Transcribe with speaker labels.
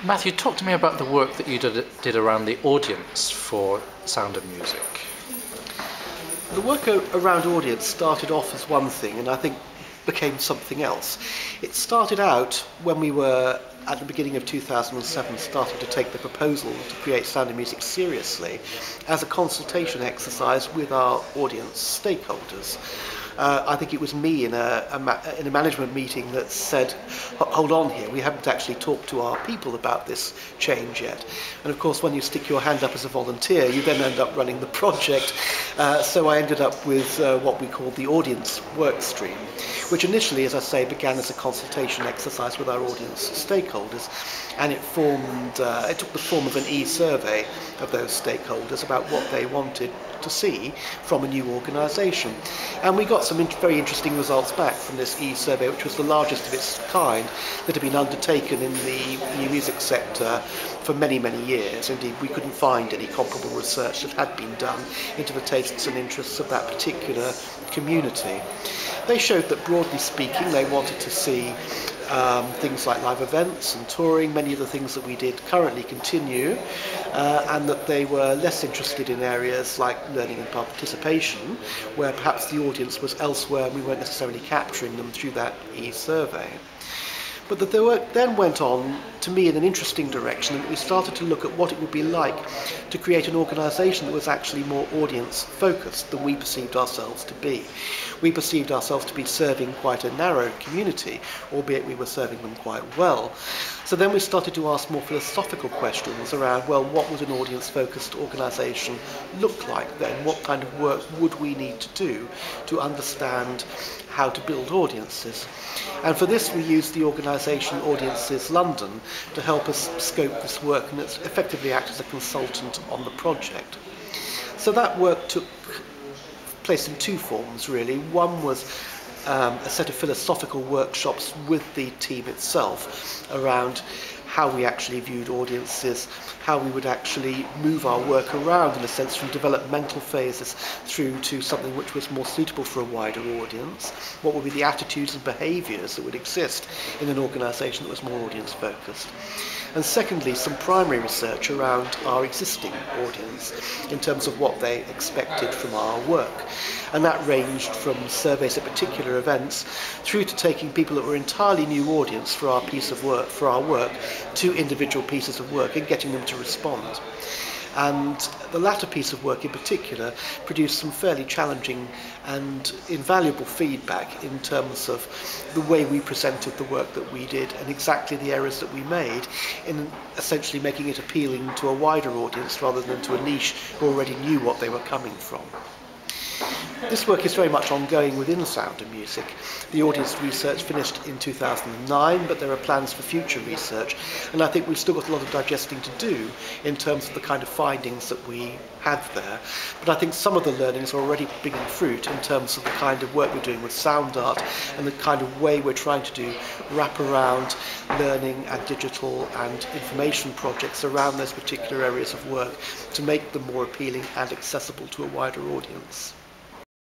Speaker 1: Matthew, talk to me about the work that you did around the audience for Sound of Music.
Speaker 2: The work around audience started off as one thing and I think became something else. It started out when we were, at the beginning of 2007, starting to take the proposal to create Sound of Music seriously as a consultation exercise with our audience stakeholders. I think it was me in a management meeting that said, hold on here, we haven't actually talked to our people about this change yet. And of course, when you stick your hand up as a volunteer, you then end up running the project. So I ended up with what we called the audience work stream, which initially, as I say, began as a consultation exercise with our audience stakeholders. And it took the form of an e-survey of those stakeholders about what they wanted to see from a new organisation. And we got some very interesting results back from this e-survey, which was the largest of its kind that had been undertaken in the new music sector for many, many years. Indeed, we couldn't find any comparable research that had been done into the tastes and interests of that particular community. They showed that, broadly speaking, they wanted to see things like live events and touring, many of the things that we did currently continue, and that they were less interested in areas like learning and participation, where perhaps the audience was elsewhere and we weren't necessarily capturing them through that e-survey. But that the work then went on, to me, in an interesting direction, and we started to look at what it would be like to create an organisation that was actually more audience-focused than we perceived ourselves to be. We perceived ourselves to be serving quite a narrow community, albeit we were serving them quite well. So then we started to ask more philosophical questions around, well, what would an audience-focused organisation look like then? What kind of work would we need to do to understand how to build audiences? And for this we used the organisation Audiences London to help us scope this work and effectively act as a consultant on the project. So that work took place in two forms, really. One was a set of philosophical workshops with the team itself around how we actually viewed audiences, how we would actually move our work around, in a sense, from developmental phases through to something which was more suitable for a wider audience. What would be the attitudes and behaviours that would exist in an organisation that was more audience-focused? And secondly, some primary research around our existing audience in terms of what they expected from our work. And that ranged from surveys at particular events through to taking people that were entirely new audience for our piece of work, for our work, to individual pieces of work and getting them to respond. And the latter piece of work in particular produced some fairly challenging and invaluable feedback in terms of the way we presented the work that we did and exactly the errors that we made in essentially making it appealing to a wider audience rather than to a niche who already knew what they were coming from. This work is very much ongoing within Sound of Music. The audience research finished in 2009, but there are plans for future research, and I think we've still got a lot of digesting to do in terms of the kind of findings that we had there. But I think some of the learnings are already bearing fruit in terms of the kind of work we're doing with sound art and the kind of way we're trying to do wrap-around learning and digital and information projects around those particular areas of work to make them more appealing and accessible to a wider audience.